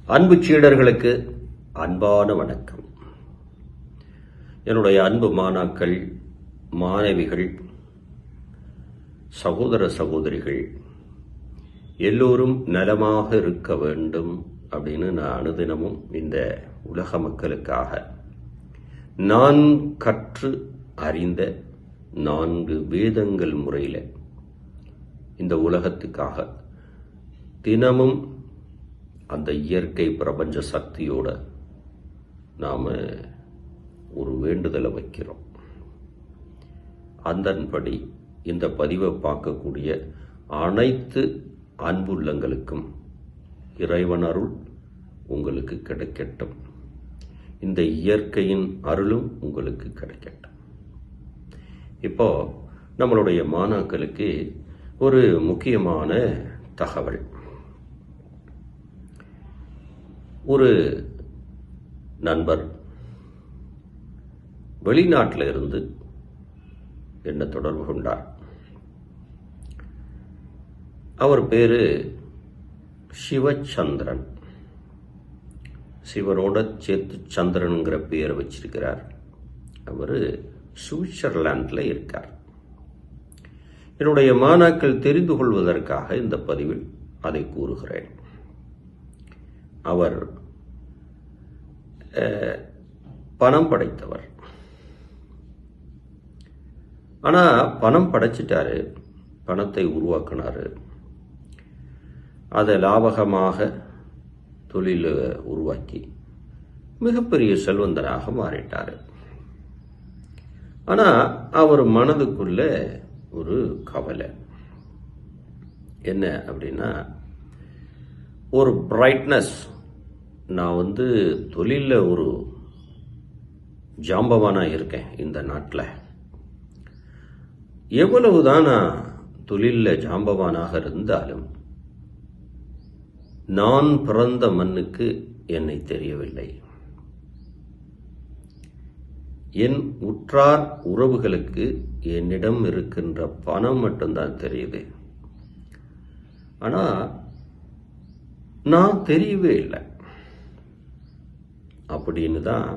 அன்பு சீடர்களுக்கு அன்பான வணக்கம். என்னுடைய அன்பு மாணாக்கள், மாணவிகள், சகோதர சகோதரிகள் எல்லோரும் நலமாக இருக்க வேண்டும் அப்படின்னு நான் அனுதினமும் இந்த உலக மக்களுக்காக நான் கற்று அறிந்த 4 வேதங்கள் முறையில் இந்த உலகத்துக்காக தினமும் அந்த இயற்கை பிரபஞ்ச சக்தியோட நாம் ஒரு வேண்டுதலை வைக்கிறோம். அதன்படி இந்த பதிவை பார்க்கக்கூடிய அனைத்து அன்புள்ளங்களுக்கும் இறைவன் அருள் உங்களுக்கு கிடைக்கட்டும். இந்த இயற்கையின் அருளும் உங்களுக்கு கிடைக்கட்டும். இப்போ நம்மளுடைய மாணாக்களுக்கு ஒரு முக்கியமான தகவல். ஒரு நண்பர் வெளிநாட்டில் இருந்து என்னை தொடர்பு கொண்டார். அவர் பேரு சிவச்சந்திரன். சிவனோட சேர்த்து சந்திரனுங்கிற பெயரை வச்சிருக்கிறார். அவர் சுவிட்சர்லாண்டில் இருக்கார். என்னுடைய மாணாக்கள் தெரிந்து கொள்வதற்காக இந்த பதிவில் அதை கூறுகிறேன். அவர் பணம் படைத்தவர். ஆனால் பணம் படைச்சிட்டாரு, பணத்தை உருவாக்கினாரு, அதை லாபகமாக தொழில் உருவாக்கி மிகப்பெரிய செல்வந்தராக மாறிட்டார். ஆனால் அவர் மனதுக்குள்ள ஒரு கவலை என்ன அப்படின்னா, ஒரு பிரைட்னஸ், நான் தொழிலில் ஒரு ஜாம்பவானாக இருக்கேன். இந்த நாட்டில் எவ்வளவுதான் நான் தொழிலில் ஜாம்பவானாக இருந்தாலும் நான் பிறந்த மண்ணுக்கு என்னை தெரியவில்லை. என் உற்றார் உறவுகளுக்கு என்னிடம் இருக்கின்ற பணம் மட்டும்தான் தெரியுது. ஆனால் நான் தெரியவே இல்லை. அப்படின்னு தான்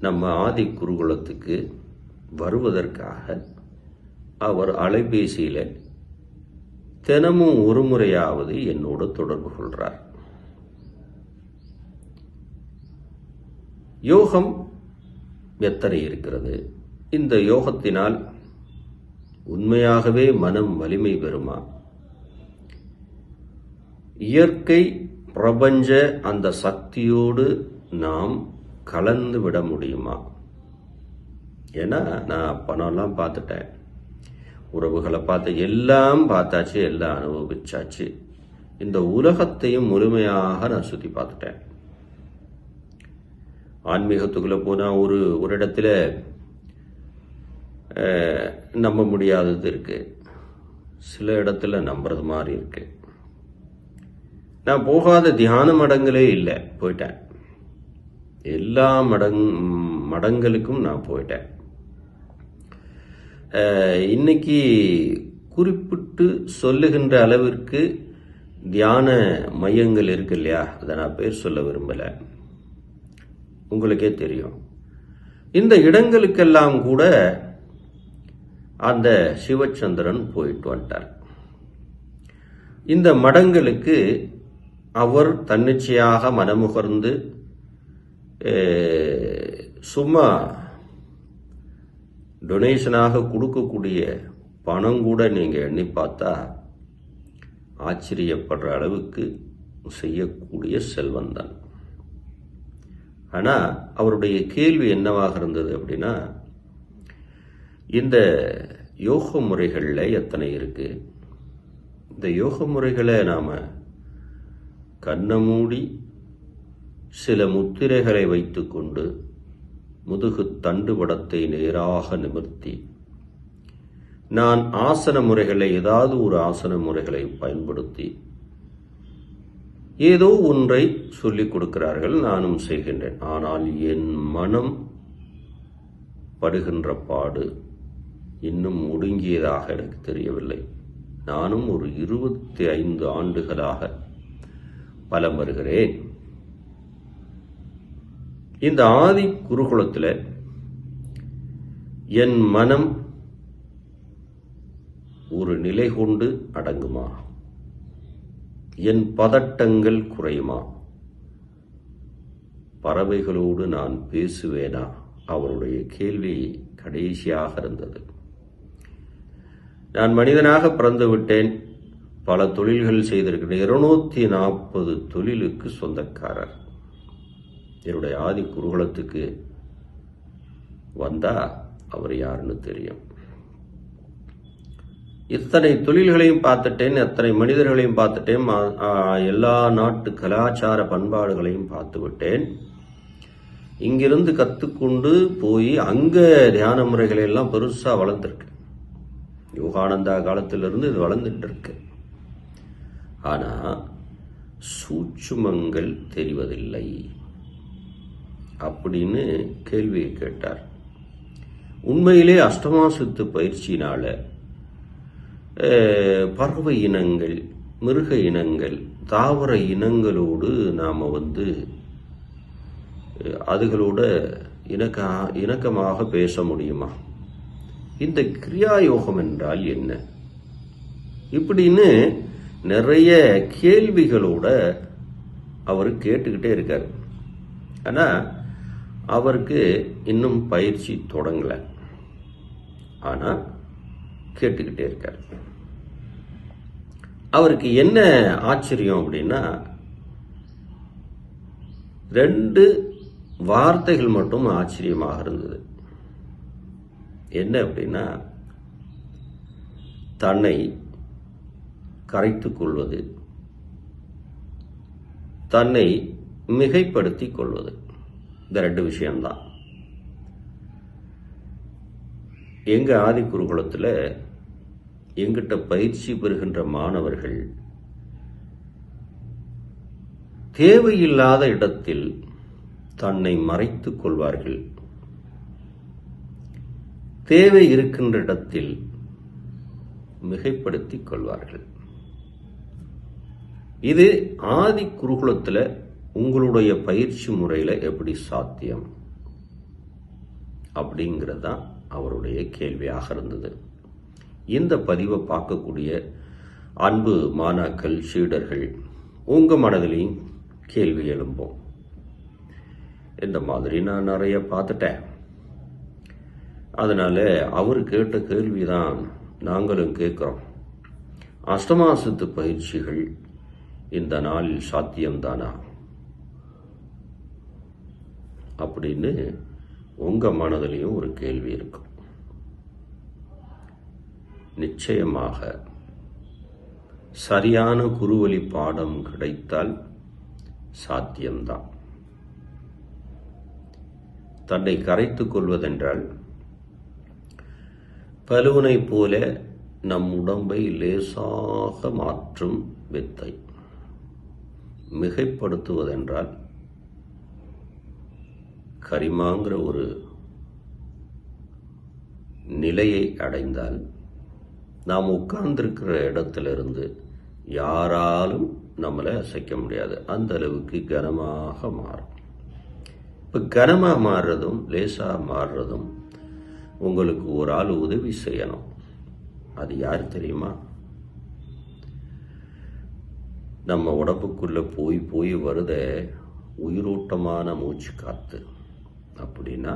நம்ம ஆதி குருகுலத்துக்கு வருவதற்காக அவர் அலைபேசியில் தினமும் ஒரு முறையாவது என்னோடு தொடர்பு கொள்கிறார். யோகம் எத்தனை இருக்கிறது? இந்த யோகத்தினால் உண்மையாகவே மனம் வலிமை பெறுமா? இயற்கை பிரபஞ்ச அந்த சக்தியோடு நாம் கலந்து விட முடியுமா? ஏன்னா நான் பணம்லாம் பார்த்துட்டேன், உறவுகளை எல்லாம் பார்த்தாச்சு, எல்லாம் அனுபவிச்சாச்சு. இந்த உலகத்தையும் முழுமையாக நான் சுற்றி பார்த்துட்டேன். ஆன்மீகத்துக்குள்ள போனால் ஒரு இடத்துல நம்ப முடியாதது இருக்கு, சில இடத்துல நம்புறது மாதிரி இருக்கு. நான் போகாத தியான மடங்களே இல்லை, போயிட்டேன். எல்லா மடங்களுக்கும் நான் போயிட்டேன். இன்னைக்கு குறிப்பிட்டு சொல்லுகின்ற அளவிற்கு தியான மையங்கள் இருக்கு இல்லையா, அதை நான் பேர் சொல்ல விரும்பலை, உங்களுக்கே தெரியும். இந்த இடங்களுக்கெல்லாம் கூட அந்த சிவச்சந்திரன் போயிட்டு வந்துட்டார். இந்த மடங்களுக்கு அவர் தன்னிச்சையாக மனமுகர்ந்து சும்மா டொனேஷனாக கொடுக்கக்கூடிய பணம் கூட நீங்கள் எண்ணி பார்த்தா ஆச்சரியப்படுற அளவுக்கு செய்யக்கூடிய செல்வந்தான். ஆனால் அவருடைய கேள்வி என்னவாக இருந்தது அப்படின்னா, இந்த யோக முறைகளில் எத்தனை இருக்கு? இந்த யோக முறைகளை நாம் கண்ணை மூடி சில முத்திரைகளை வைத்துக்கொண்டு முதுகு தண்டுவடத்தை நேராக நிமிர்த்தி நான் ஆசன முறைகளை, ஏதாவது ஒரு ஆசன முறைகளை பயன்படுத்தி ஏதோ ஒன்றை சொல்லிக் கொடுக்கிறார்கள், நானும் செய்கின்றேன். ஆனால் என் மனம் படுகின்ற பாடு இன்னும் ஒடுங்கியதாக எனக்கு தெரியவில்லை. நானும் ஒரு 25 ஆண்டுகளாக வலம் வருகிறேன். இந்த ஆதி குருகுலத்தில் என் மனம் ஒரு நிலை கொண்டு அடங்குமா? என் பதட்டங்கள் குறையுமா? பறவைகளோடு நான் பேசுவேனா? அவருடைய கேள்வி கடைசியாக இருந்தது. நான் மனிதனாக பிறந்து விட்டேன், பல தொழில்கள் செய்திருக்கிறேன், 240 தொழிலுக்கு சொந்தக்காரர். என்னுடைய ஆதி குருகுலத்துக்கு வந்தா அவர் யாருன்னு தெரியும். இத்தனை தொழில்களையும் பார்த்துட்டேன், எத்தனை மனிதர்களையும் பார்த்துட்டேன், எல்லா நாட்டு கலாச்சார பண்பாடுகளையும் பார்த்து விட்டேன். இங்கிருந்து கற்றுக்கொண்டு போய் அங்க தியான முறைகளை எல்லாம் பெருசா வளர்ந்துருக்கு. யோகானந்தா காலத்திலிருந்து இது வளர்ந்துட்டு இருக்கு. ஆனா சூட்சுமங்கள் தெரிவதில்லை அப்படின்னு கேள்வியை கேட்டார். உண்மையிலே அஷ்டமா சித்து பயிற்சியினால பறவை இனங்கள், மிருக இனங்கள், தாவர இனங்களோடு நாம் அதுகளோட இணக்கமாக பேச முடியுமா? இந்த கிரியா யோகம் என்றால் என்ன? இப்படின்னு நிறைய கேள்விகளோட அவர் கேட்டுக்கிட்டே இருக்கார். ஆனா அவருக்கு இன்னும் பயிற்சி தொடங்கலை. ஆனா கேட்டுக்கிட்டே இருக்கார். அவருக்கு என்ன ஆச்சரியம் அப்படின்னா, 2 வார்த்தைகள் மட்டும் ஆச்சரியமாக இருந்தது. என்ன அப்படின்னா, தன்னை கரைத்துக் கொள்வது, தன்னை மிகைப்படுத்திக் கொள்வது. இந்த 2 விஷயம்தான். எங்க ஆதி குருகுலத்தில் எங்கிட்ட பயிற்சி பெறுகின்ற மாணவர்கள் தேவையில்லாத இடத்தில் தன்னை மறைத்துக் கொள்வார்கள், தேவை இருக்கின்ற இடத்தில் மிகைப்படுத்திக் கொள்வார்கள். இது ஆதி குருகுலத்தில் உங்களுடைய பயிற்சி முறையில் எப்படி சாத்தியம் அப்படிங்கிறதான் அவருடைய கேள்வியாக இருந்தது. இந்த பதிவை பார்க்கக்கூடிய அன்பு மாணாக்கள், சீடர்கள், உங்க மனதிலையும் கேள்வி எழும்போம். இந்த மாதிரி நான் நிறைய பார்த்துட்டேன். அதனால அவர் கேட்ட கேள்விதான் நாங்களும் கேட்கிறோம். அஷ்டமா சித்து பயிற்சிகள் இந்த நாளில் சாத்தியம்தானா அப்படின்னு உங்க மனதிலையும் ஒரு கேள்வி இருக்கும். நிச்சயமாக சரியான குருவழி பாடம் கிடைத்தால் சாத்தியம்தான். தன்னை கரைத்துக் கொள்வதென்றால் பலூனை போல நம் உடம்பை லேசாக மாற்றும் வித்தை. மிகைப்படுத்துவதென்றால் கரிமாங்கிற ஒரு நிலையை அடைந்தால் நாம் உட்கார்ந்திருக்கிற இடத்திலிருந்து யாராலும் நம்மளை அசைக்க முடியாது. அந்த அளவுக்கு கனமாக மாறும். இப்போ கனமாக மாறுறதும் லேசாக மாறுறதும் உங்களுக்கு ஒரு ஆள் உதவி செய்யணும். அது யார் தெரியுமா? நம்ம உடம்புக்குள்ள போய் போய் வருத உயிரோட்டமான மூச்சு காத்து. அப்படின்னா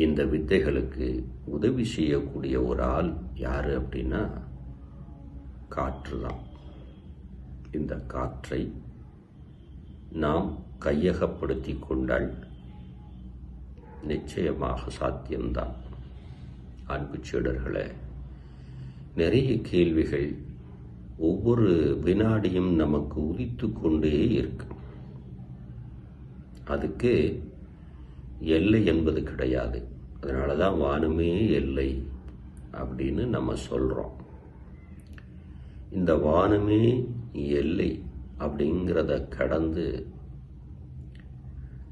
இந்த வித்தைகளுக்கு உதவி செய்யக்கூடிய ஒரு ஆள் யாரு அப்படின்னா காற்று தான். இந்த காற்றை நாம் கையகப்படுத்தி கொண்டால் நிச்சயமாக சாத்தியம்தான். அன்பு சீடர்களே, நிறைய கேள்விகள் ஒவ்வொரு வினாடியும் நமக்கு உதித்து கொண்டே இருக்கு. அதுக்கு எல்லை என்பது கிடையாது. அதனால தான் வானமே எல்லை அப்படின்னு நம்ம சொல்கிறோம். இந்த வானமே எல்லை அப்படிங்கிறத கடந்து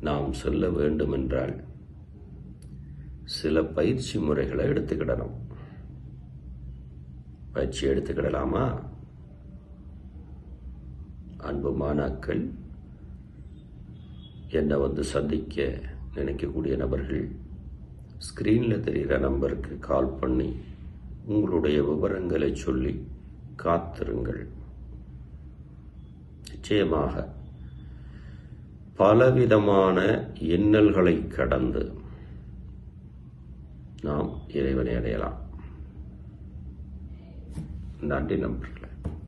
நாம் செல்ல வேண்டுமென்றால் சில பயிற்சி முறைகளை எடுத்துக்கிடணும். பயிற்சி எடுத்துக்கிடலாமா? அன்பு மாணாக்கள், என்னை வந்து சந்திக்க நினைக்கக்கூடிய நபர்கள் ஸ்க்ரீனில் தெரிகிற நம்பருக்கு கால் பண்ணி உங்களுடைய விவரங்களை சொல்லி காத்திருங்கள். நிச்சயமாக பலவிதமான இன்னல்களை கடந்து நாம் இறைவனை அடையலாம். நன்றி நண்பர்களே.